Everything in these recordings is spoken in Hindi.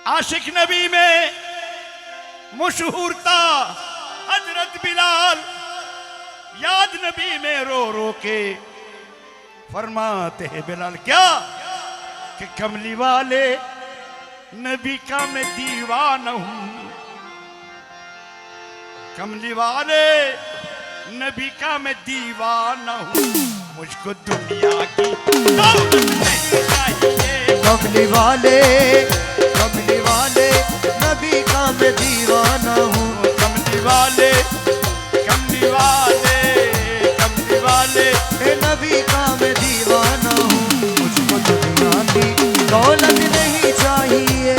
आशिक नबी में मशहूर था हजरत बिलाल। याद नबी में रो रो के फरमाते हैं बिलाल क्या कि कमली वाले नबी का मैं दीवाना हूं, कमली वाले नबी का मैं दीवाना हूं, मुझको दुनिया की दौलत नहीं चाहिए। कमली वाले नबी का मैं दीवाना हूँ। कमली वाले कमली वाले कमली वाले नबी का मैं दीवाना हूँ, मुझको दुनिया की दौलत नहीं चाहिए।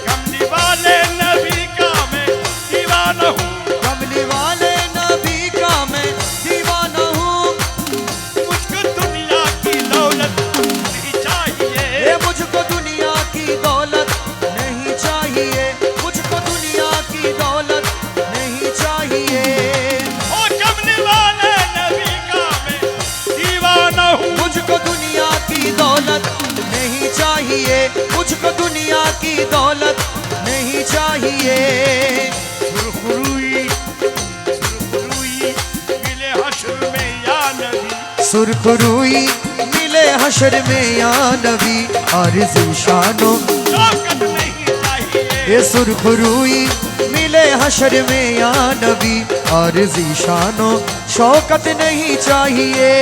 कमली वाले नबी का मैं दीवाना हूँ, कमली वाले नबी का मैं दीवाना हूँ, मुझको दुनिया की दौलत नहीं चाहिए। ये मुझको दुनिया की दौलत नहीं चाहिए, मुझको दुनिया की दौलत नहीं चाहिए। ओ कमली वाले नबी का मैं दीवाना हूँ, मुझको दुनिया की दौलत नहीं चाहिए, मुझको दुनिया की दौलत नहीं चाहिए। सुरखरुई मिले हश्र में या नबी, सुरखरुई मिले हशर में या नबी, आरज़ू शानो शौकत नहीं चाहिए। ये सुरखरुई मिले हशर में या नबी, आरज़ी शानो शौकत नहीं चाहिए।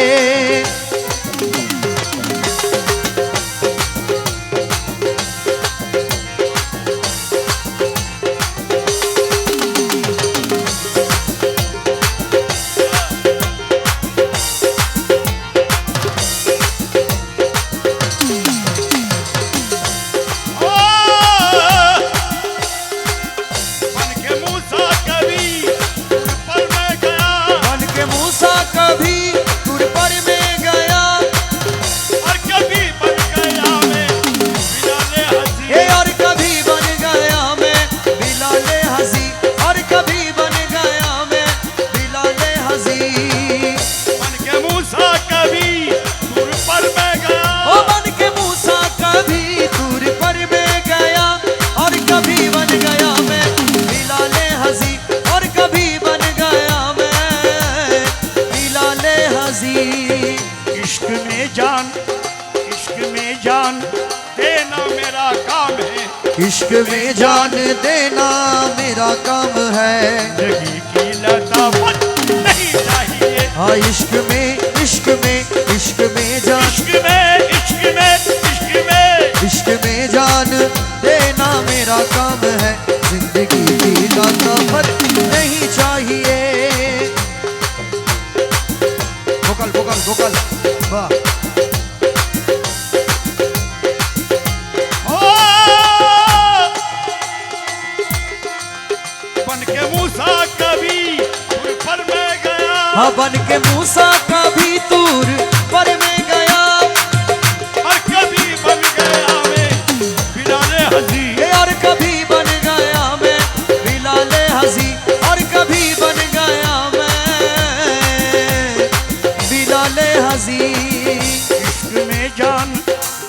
ओ बन के मूसा कभी पर मैं गया, बन के मूसा कभी तुर पर में गया, और कभी बन गया मैं बिलाले हसी। ये और कभी बन गया मैं बिलाले हसी, और कभी बन गया मैं बिलाले हसी। बन के मूसा कभी दूर पर मैं गया, ओ बन के मूसा कभी दूर पर में गया, और कभी बन गया मैं बिलाले हसी, और कभी बन गया मैं बिलाले हसी। इश्क में जान देना मेरा काम है, इश्क में जान देना मेरा काम है। जिंदगी की लताफत नहीं चाहिए। हाँ इश्क में जान इश्क में इश्क में जान देना मेरा काम है, जिंदगी की लताफत नहीं चाहिए। भोकल भोकल भोकल वाह। ओ बन के मूसा कभी दूर पर मैं गया, हाँ बन के मूसा कभी दूर पर में गया, और कभी बन गया मैं बिलाले हसी। और कभी बन गया मैं बिलाले हसी, और कभी बन गया मैं बिलाले हसी। इश्क में जान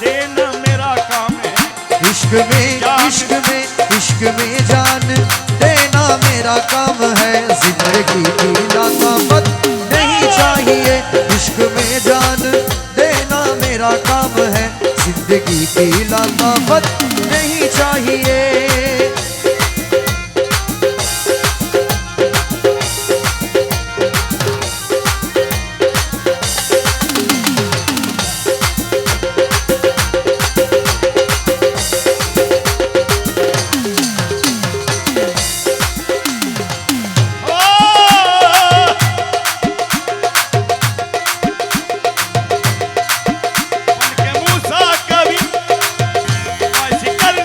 देना मेरा काम है, इश्क में जान देना मेरा काम है, जिंदगी की लताफत नहीं चाहिए। इश्क में जान देना मेरा काम है, जिंदगी की लताफत नहीं चाहिए। ओ बन के मूसा कभी ऐसी कर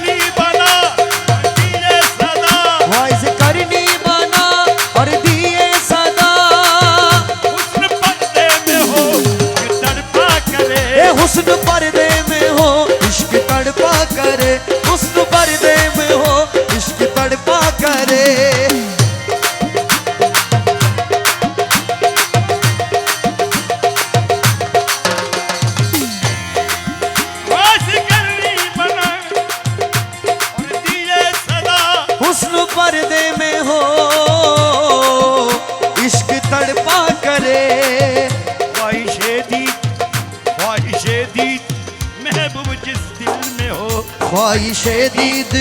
ख्वाहिशे दीद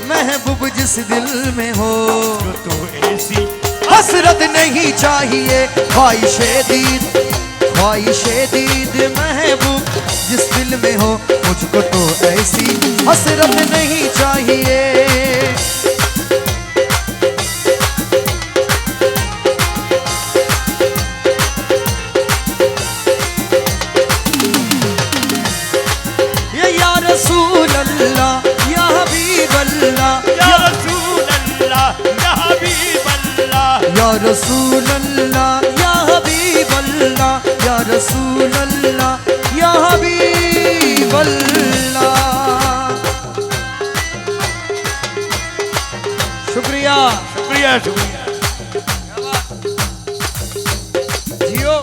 महबूब जिस दिल में हो, तो ऐसी हसरत नहीं चाहिए। ख्वाहिशे दीद महबूब जिस दिल में हो, मुझको तो ऐसी हसरत नहीं चाहिए। ये या रसूल अल्लाह या हबीब अल्लाह, या रसूल अल्लाह या हबीब अल्लाह, या रसूल अल्लाह या हबीब अल्लाह, या रसूल अल्लाह या हबीब अल्लाह। शुक्रिया शुक्रिया शुक्रिया। जियो।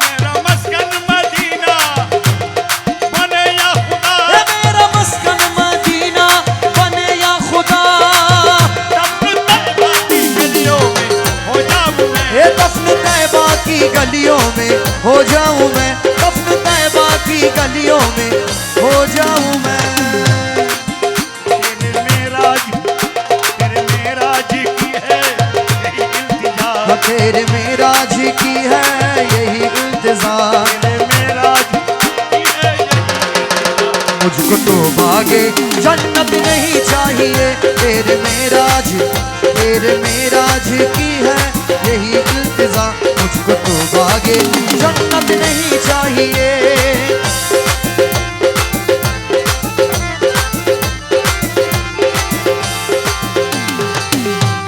मेरा मस्कन मदीना बने या खुदा, मेरा मस्कन मदीना बने या खुदा, दफ्न तैबा की गलियों में हो जाऊं मैं, ये दफ्न तैबा की गलियों में हो जाऊं मैं, दफ्न तैबा की गलियों में हो जाऊं मैं। तेरे मेराज की है यही इल्तिजा, तेरे मेराज की है यही इंतजार, तेरे मेराज की है यही इल्तिजा। मुझको तो भागे जन्नत नहीं चाहिए। तेरे मेराज की है यही इल्तिजा, मुझको तो भागे जन्नत नहीं चाहिए।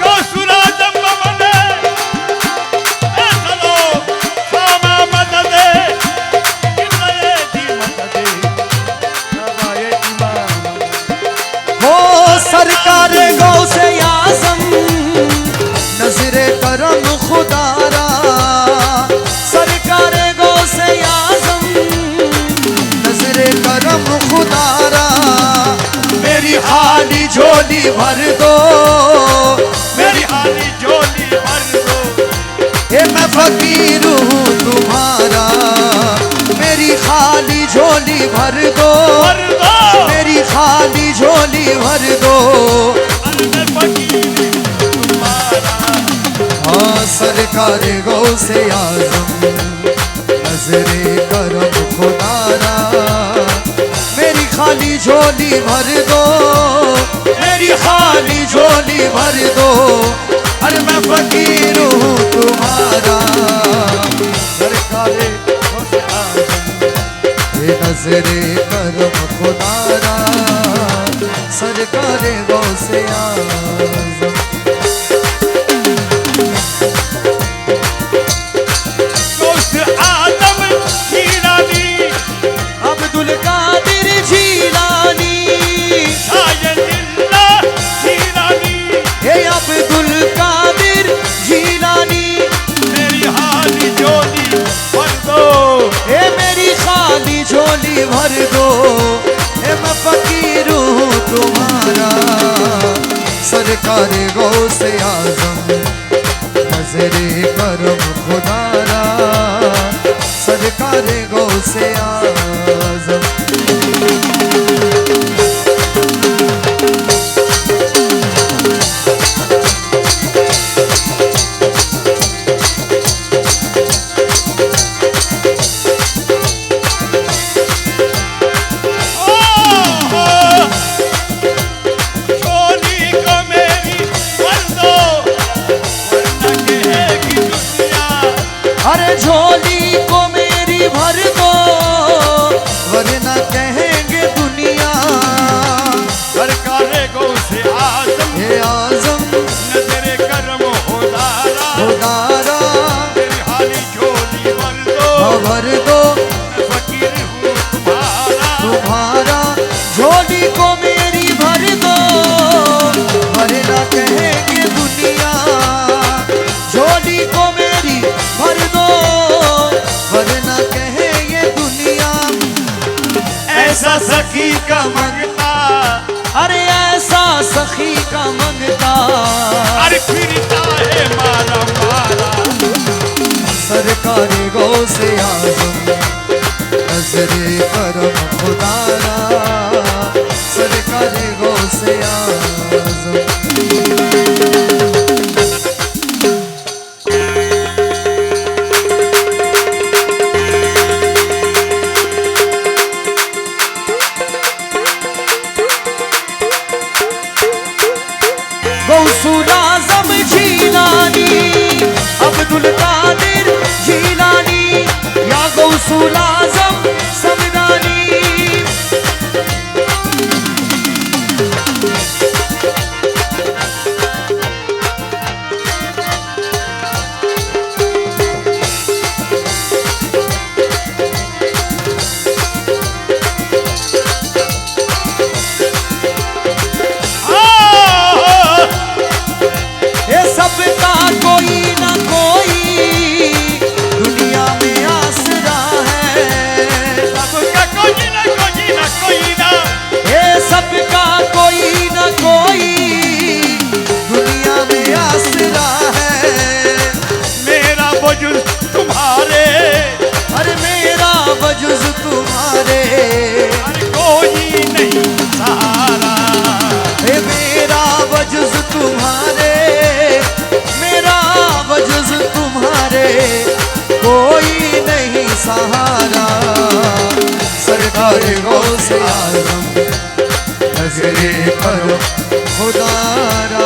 गौसुरा जब बने ए चलो शामा मददे, किबले दी मददे, नवाए इमाम। हो सरकार गौसे आज़म नजरे करम खुदारा, सरकार गौसे आज़म नजरे करम खुदारा, मेरी खाली झोली भर दो, मेरी हाली झोली भर दो, ये मैं फकीर हूँ तुम्हारा, मेरी खाली झोली भर दो, भर दो, मेरी खाली झोली भर दो। अरे मैं फकीर तुम्हारा। हाँ सरकार गौसे आज़म नजरे करम खुदारा, मेरी खाली झोली भर दो, मेरी खाली झोली भर दो। अरे मैं फकीर हूँ तुम्हारा, सरकार गौसे आज़म ये नजरे करम खुदारा, सरकार गौसे आज़म। गौस आदम हीरानी, अब्दुल कादिर जीलानी, शायदिल्ला हीरानी, हे अब्दुल कादिर जीलानी, मेरी हाली झोली भर दो, हे मेरी खाली झोली भर दो। हे मैं फकीर हूँ तुम्हारा, सरकार गौसे आज़म नजरे करम खुदारा, सरकार गौसे आज़म। झोली को मेरी भर दो, वरना कहेगी दुनिया, अरे झोली को मेरी भर दो, सखी का मंगता, अरे ऐसा सखी का मंगता, अरे फिरता है मारा मारा। सरकार गौ से आजम नजरे करम खुदारा, सरकार गौ से आजम। गौसुल आज़म जीलानी, अब्दुल कादिर जीलानी, या गौसुल आज़म समदानी। ये सबका कोई ना कोई दुनिया में आसरा है, सबका कोई ना कोई ना कोई ना, ये सबका कोई ना कोई दुनिया में आसरा है। मेरा वजूद तुम्हारे, अरे मेरा वजुज़ तुम्हारे, अरे कोई नहीं सहारा। हे मेरा वजुज़ तुम्हारे, मेरा वजुज़ तुम्हारे, कोई नहीं सहारा। सरकार गौसे आज़म नज़रे करो खुदारा।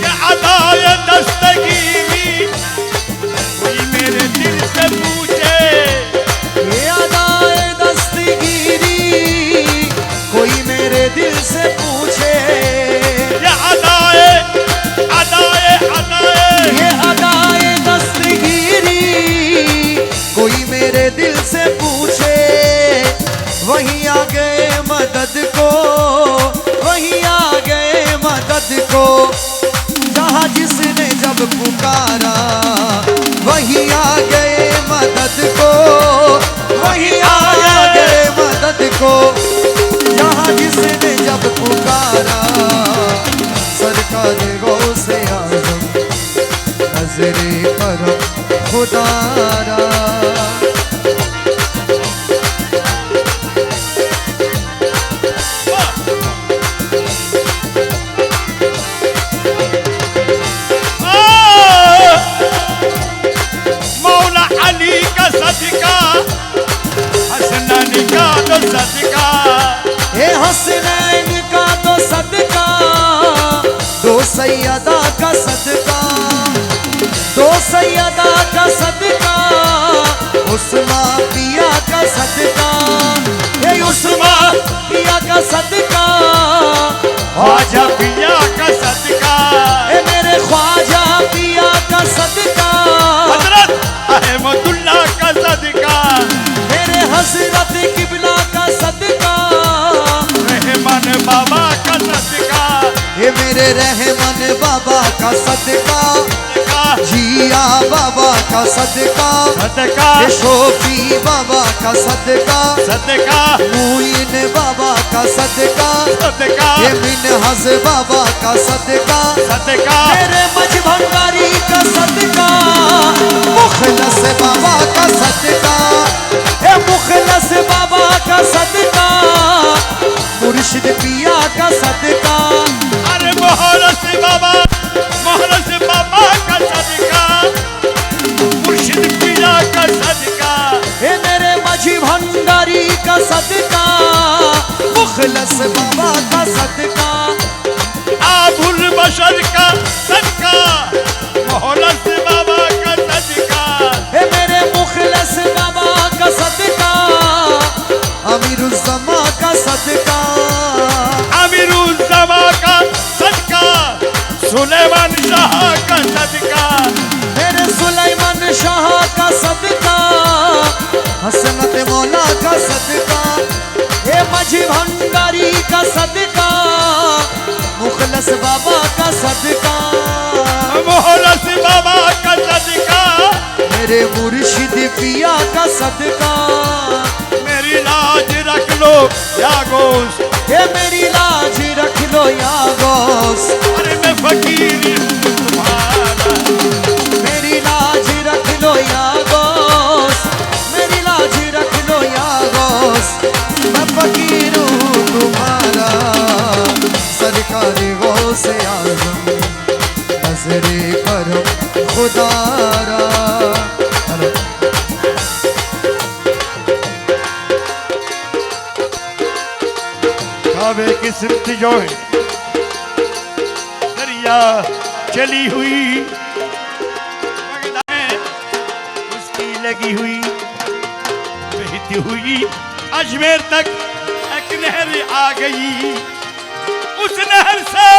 ये अदाए दस्तगीरी कोई मेरे दिल से पूछे, ये अदाए दस्तगीरी कोई मेरे दिल से पूछे, ये अदाए अदाए अदाए, ये अदाए दस्तगीरी कोई मेरे दिल से पूछे। वहीं आ गए मदद को, वहीं आ गए मदद को, जहाँ जिसने जब पुकारा। वहीं आ गए मदद को, वहीं आ गए मदद को, जहाँ जिसने जब पुकारा। सरकार गौसे आज़म नज़रे करम खुदारा। मौला अली का सदका, हसनैन का तो सदका, हे हसनैन का तो सदका, दो सैयदा का सदका, दो सैयदा का सदका, उस्मा पिया का सदका, हे उस्मा पिया का सदका, ख्वाजा पिया का सदका, हे मेरे ख्वाजा पिया का सदका, हजरत अहमदुल्ला का सदका, मेरे हजरत किबला का सदका, रहमान बाबा का सदका, ये मेरे रहमान बाबा का सदका, जिया बाबा का सदका, सदका ये शोफी बाबा का सदका, सदका मुइन बाबा का सदका, सदका ये मिनहज बाबा का सदका, सदका मेरे मज भंडारी का सदका, मुखलस बाबा का सदका, ये मुखलस बाबा का सदका, मुर्शिद पिया का सदका। अरे मोहरस बाबा का सदका, मुर्शिद पिया का सदका, हे मेरे माझी भंडारी का सदका, मुखलस बाबा का सदका, आबुल बशर का सदका, मोहरस बाबा का सदका, हे मेरे मुखलस बाबा का सदका, अमीरुज़्ज़मा का सदका, अमीरुज़्ज़मा का सदका, सुलेमान शाह का सदका, मेरे सुलेमान शाह का सदका, हसनत मौला का सदका, हे माझी भंडारी का सदका, मुखलस मोहलस बाबा का सदका, मोहलस बाबा का सदका, मेरे मुर्शिद पिया का सदका, मेरी लाज रख लो या गोश, ये मेरी लाज रख लो या गौस। अरे मैं फकीर हूँ तुम्हारा, मेरी लाज रख लो या गौस, मेरी लाज रख लो या गौस। मैं फकीर हूँ तुम्हारा, सरकार गौस आज़म, नज़रे करम खुदारा। काबे की सिमत जो है दरिया चली हुई, उसकी लगी हुई बहती हुई अजमेर तक एक नहर आ गई, उस नहर से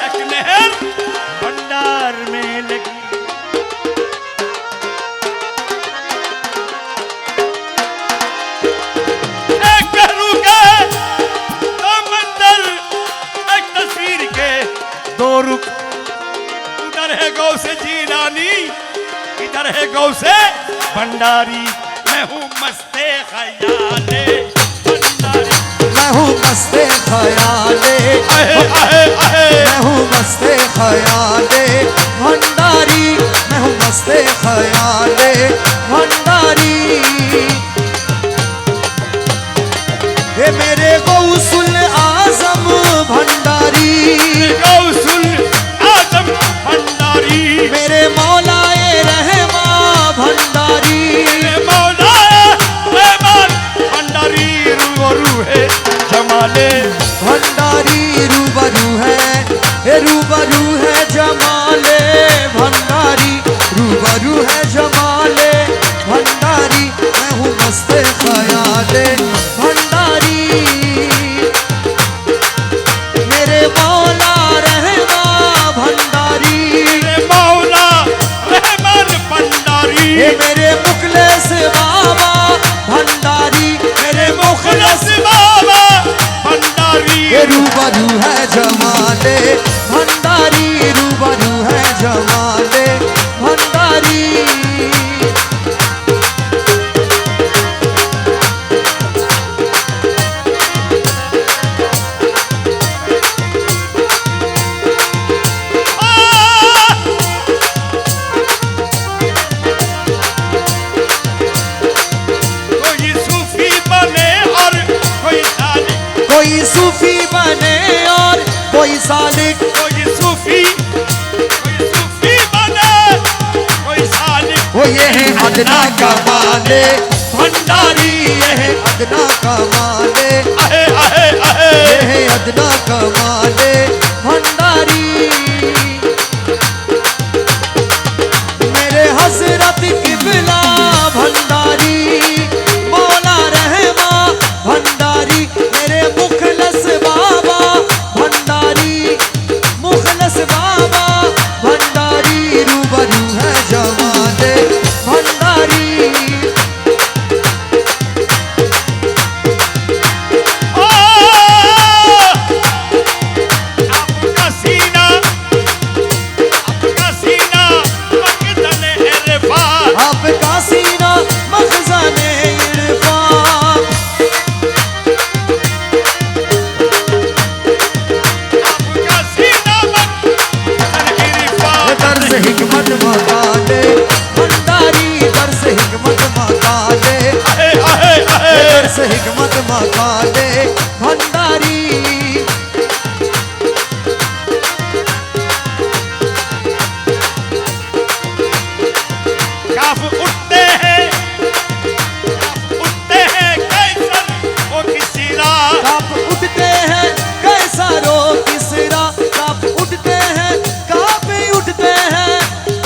एक नहर भंडार में लगी। एक पहलू के दो मंदिर, एक तस्वीर के दो रुख, उधर है गौ से जीलानी, इधर है गौ से भंडारी। मैं हूँ मस्ते ख्याले भंडारी, मैं हूँ मस्ते ख्याले, आहे आहे आहे, मैं हूँ मस्ते ख्याले भंडारी, मैं हूँ मस्ते ख्याले भंडारी। ये मेरे गौसुल आजम भंडारी, गौसुल आजम भंडारी, मेरे मौलाए रहमा भंडारी, मेरे मौला रहमान भंडारी। रूबरू है जमाले भंडारी रूबरू है, हे रूबरू है जमाले भंडारी, रूबरू है जमाले भंडारी। मैं हूँ मस्ते ख्याले भंडारी, मेरे मौला रहमा भंडारी, मेरे मौला रहमान भंडारी, हे मेरे मुखलिस बाबा भंडारी, मेरे मुखलिस बाबा भंडारी। ये रूबरू है जमाले भंडारी, रूबरू है जमाले भंडारी। कोई सूफी बने और कोई सालिक, कोई सूफी बने और कोई सालिक, कोई सूफी बने कोई सालिक। वो ये है अदना का माले भंडारी, ये है अदना का माले, आहे आहे आहे, ये है अदना का माले भंडारी। मेरे हजरत किबला भंडारी, मौला रहमा भंडारी, मेरे मुखलस बाबा भंडारी, मुखलस बाबा भंडारी। रूबरू है जमाले भंडारी, ओ आपका सीना मखज़न इरफान, आपका सीना मखज़ने इरफान, आपका सीना मखज़न इरफान। दर्स हिकमत मकाले भंडारी, दर्स हिकमत मकाले, आहे आहे आहे, दर्स हिकमत मकाले भंडारी। काफ उठते हैं कैसर वो किसीरा, काप उठते हैं कैसा रो किसरा, काप उठते हैं, काप उठते हैं,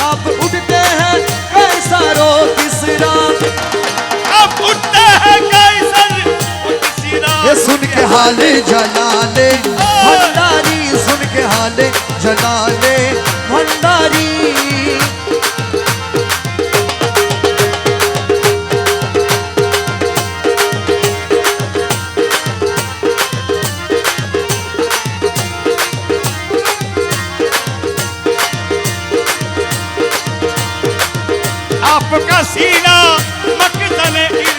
काप उठते हैं कैसा रो किसरा। काफ उठते हैं कैसर वो किसीरा। ये सुन के हाले जलाले भंडारी, सुन के हाले जलाले भंडारी। आपका सीना मखज़न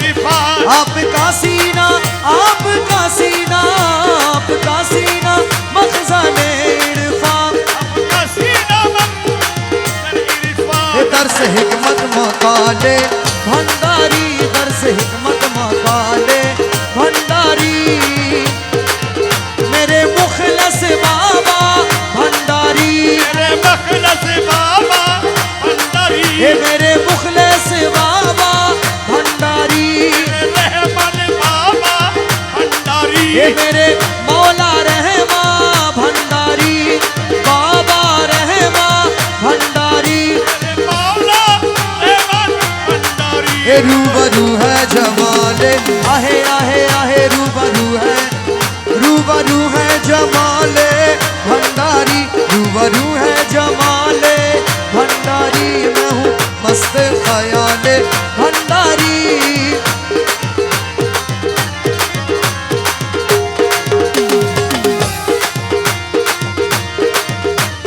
इरफान, आपका सीना, आपका सीना, आपका सीना मखज़न इरफान, आपका सीना मखज़न इरफान। दर्स हिकमत मकाले भंडारी, दर्स हिकमत मकाले भंडारी, मेरे मुखलस बाबा भंडारी, मेरे मखलस बाबा भंडारी, हे मेरे मुखलस बाबा भंडारी, रहमान बाबा भंडारी, हे मेरे मौला रहमा भंडारी, बाबा रहमा भंडारी, मेरे मौला रहमान भंडारी। हे रूबरू है जमाले, आहे आहे आहे रूबरू है जमाले भंडारी, रूबरू है जमाले भंडारी, मैं हूँ मस्त ख्याले भंडारी।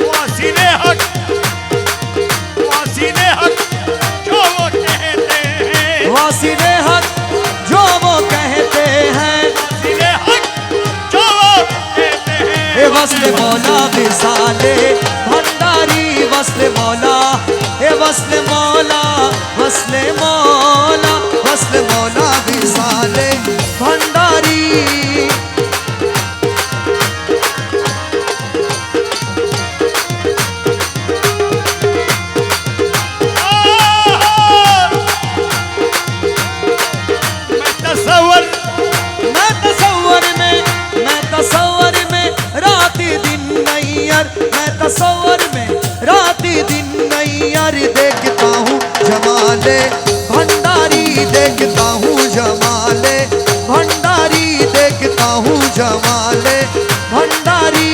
वासिले हक, वासिले हक जो वो कहते हैं, वासिले हक जो वो कहते हैं, वासिले हक जो वो कहते हैं। हे वस्ल मौला विसाले भंडारी, वस्ल मौला, हे वस्ल मौला, वस्ल मौला, वस्ल मौला विसाले भंडारी। तसव्वुर में रात दिन नैयर, मैं तसव्वुर में रात दिन नैयर, देखता हूँ जमाले भंडारी, देखता हूँ जमाले भंडारी, देखता हूँ जमाले भंडारी।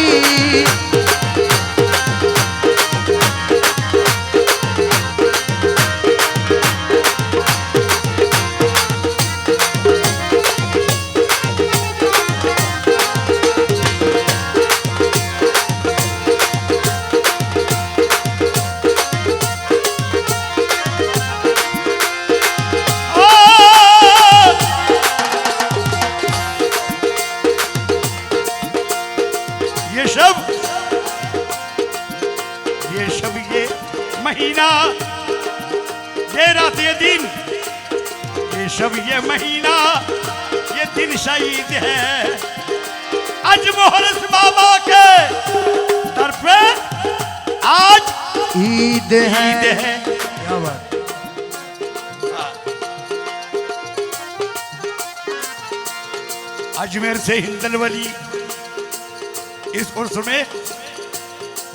ये महीना, ये रात, ये दिन, ये शब, ये महीना, ये दिन शहीद है। आज मोहरस बाबा के दर पे आज ईद है, ईद है। क्या बात। अजमेर से हिंदल वली, इस उर्स में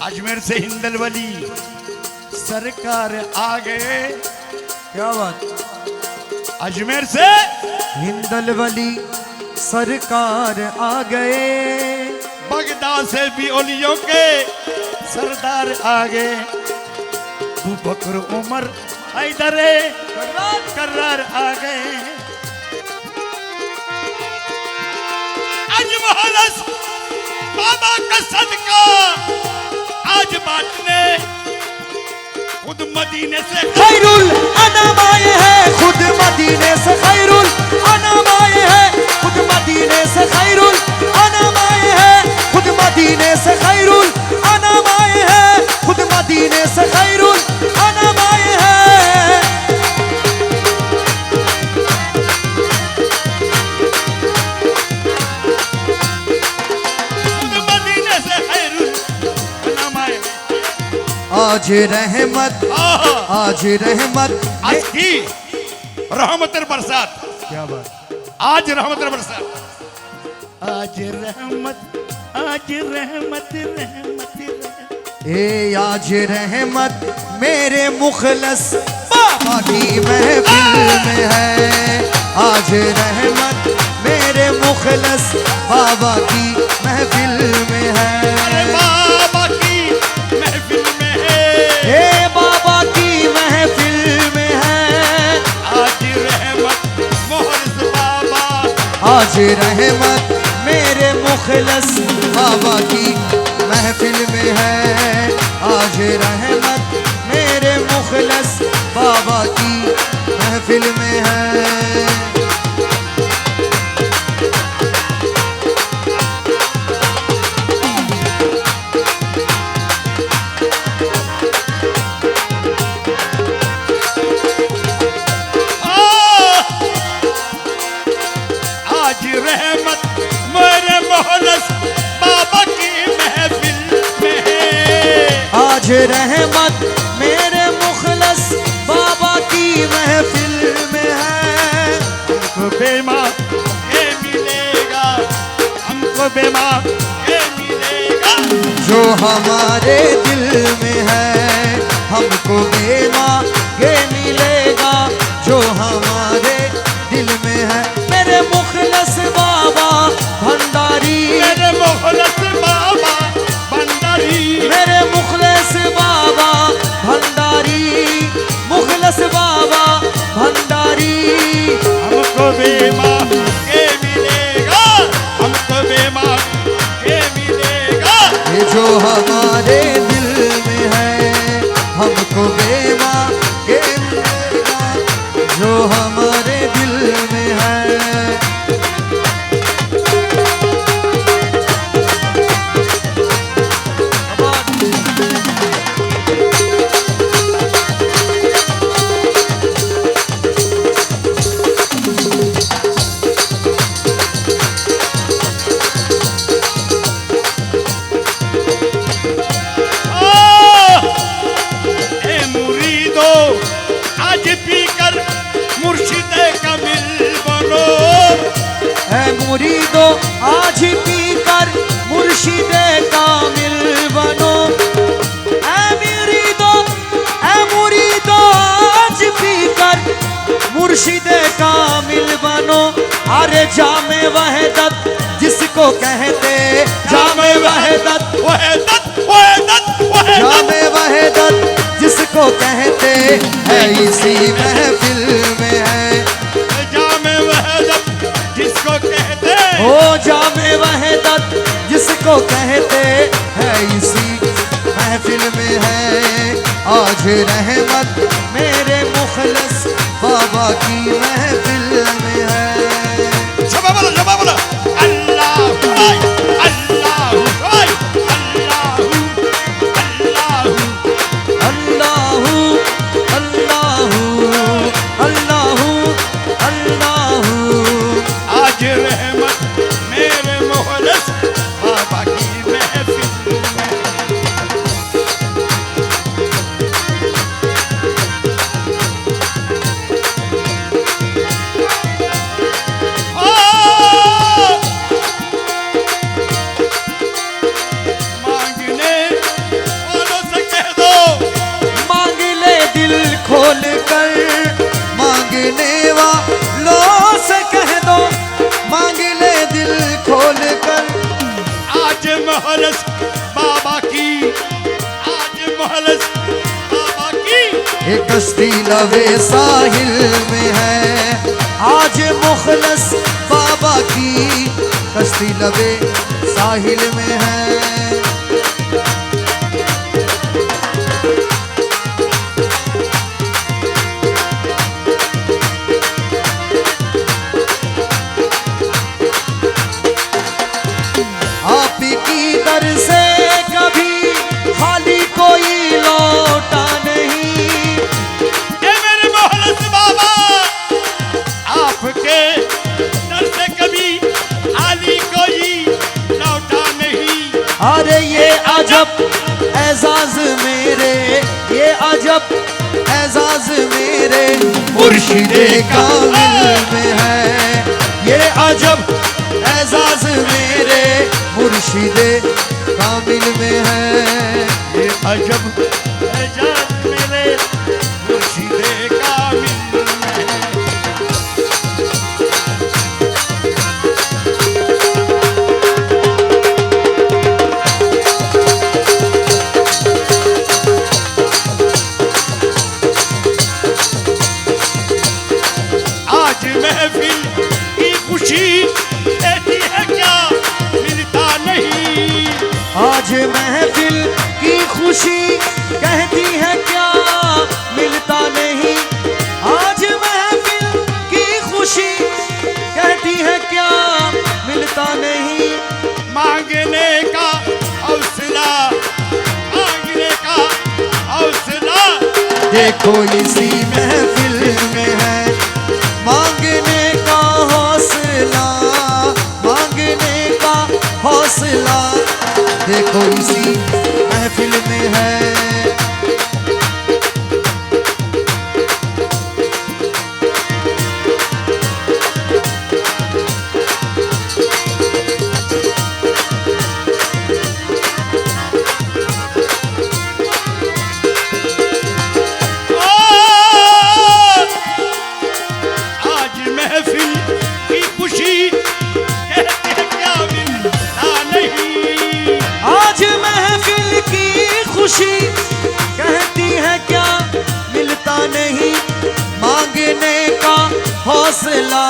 अजमेर से हिंदल वली सरकार आ गए। क्या बात। अजमेर से हिंदल वली सरकार आ गए, बगदाद से भी ओलियों के सरदार आ गए। अबू बकर, उमर, हैदर, कर्रार आ गए। आज मोहरस बाबा का सदका आज बांटने खुद मदीने से खैरुल अनम आए हैं, खुद मदीने से खैरुल अनम आए हैं, खुद मदीने से खैरुल अनम आए हैं, खुद मदीने से खैरुल अनम आए हैं, खुद मदीने से खैरुल अनम आए हैं। खुद मदीने से खैरुल अनम आए। आज रहमत, आज रहमत, आज की रहमत बरसात। क्या बात। आज रहमत बरसात, आज रहमत, आज रहमत, रहमत, रहमत। ए आज रहमत मेरे मुखलस बाबा की महफिल में है, आज रहमत मेरे मुखलस बाबा की महफिल में है। बाबा की महफिल में है, हे बाबा की महफिल में है। आज रहमत मोहरस बाबा, आज रहमत मेरे मुखलस बाबा की महफिल में है, आज रहमत मेरे मुखलस बाबा की महफिल में है। आज रहमत मेरे मोहल्लस बाबा की महफिल में है। आज रहमत मेरे मुखलस बाबा की महफिल में है। हमको बेमा ये मिलेगा, हमको बेमा ये मिलेगा, जो हमारे दिल में है। हमको बेमा ये मिलेगा, जो हमारे दिल में है। मेरे मुखलस बाबा भंडारी, मेरे मोहल्लस बाबा भंडारी, मेरे मुखलस बाबा भंडारी, मुखलस बाबा भंडारी। हमको बेमा ये मिलेगा, हमको बेमा ये मिलेगा, ये जो हमारे दिल में है। हमको बेमा ये मिलेगा, जो हमारे दिल में है। ए मुरीदो आज पीकर मुर्शिद कमिल बनो। है मुरीदो आज पी कर मुर्शिद कामिल बनो। ऐ मुरीदो आज पी कर मुर्शिद कामिल बनो। अरे जामे वहदत जिसको कहते, जामे वहदत, वहदत वहदत वहदत, जामे वहदत जिसको कहते है, इसी महफिल में है। जामे वहदत जिसको कहते, ओ जामे वहदत जिसको कहते है, इसी महफिल में है। आज रहमत मेरे मुखलस बाबा की महफिल में है। शबा बोला अल्लाह भाई, अल्लाह भाई, अल्लाह अल्लाहू अल्लाहू अल्लाहू अल्लाहू। आज रहमत मेरे मोहल्लस बाबा की महफिल में। मांगने वालों से कह दो, मांग ले दिल खोल कर, मांगने वालों से कह दो, मांग ले दिल खोल कर। आज मोहल्लस बाबा की, आज मोहल्लस बाबा की, ये कश्ती लवे साहिल में है। आज मुखलस बाबा की कश्ती लवे साहिल में है। आप की दर से कभी खाली कोई लौटा नहीं। ये मेरे मोहल्लस बाबा आपके दर से कभी खाली कोई लौटा नहीं। अरे ये अजब एजाज मेरे, ये अजब एजाज मेरे मुर्शिदे कामिल में है। ये अजब एजाज मेरे मुर्शिदे कामिल में है। ये अजब एजाज मेरे मुर्शिदे कामिल में है। आज महफिल की खुशी देती है क्या, मिलता नहीं। आज महफिल की खुशी कहती है क्या, मिलता नहीं। आज महफिल देखो इसी महफिल में है मांगने का हौसला, मांगने का हौसला, देखो इसी महफिल में है। खुशी कहती है क्या मिलता नहीं, मांगने का हौसला,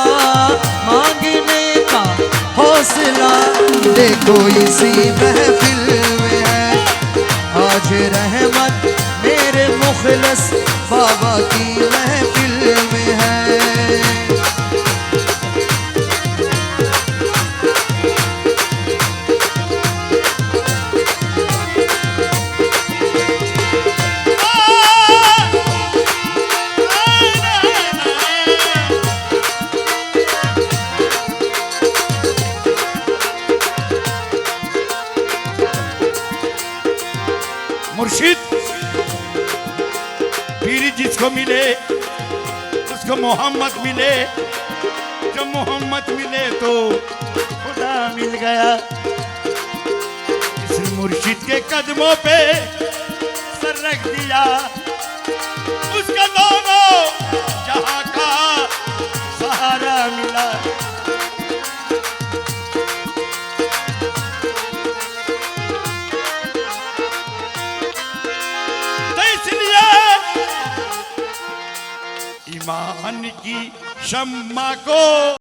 मांगने का हौसला, देखो इसी महफिल में है आज रहमत मेरे मुखलस बाबा की महफिल में है। मुर्शिद पीर जिसको मिले उसको मोहम्मद मिले, जब मोहम्मद मिले तो खुदा मिल गया। इस मुर्शिद के कदमों पे सर रख दिया, उसका दोनों जहां का सहारा मिला। ईमान की शम्मा को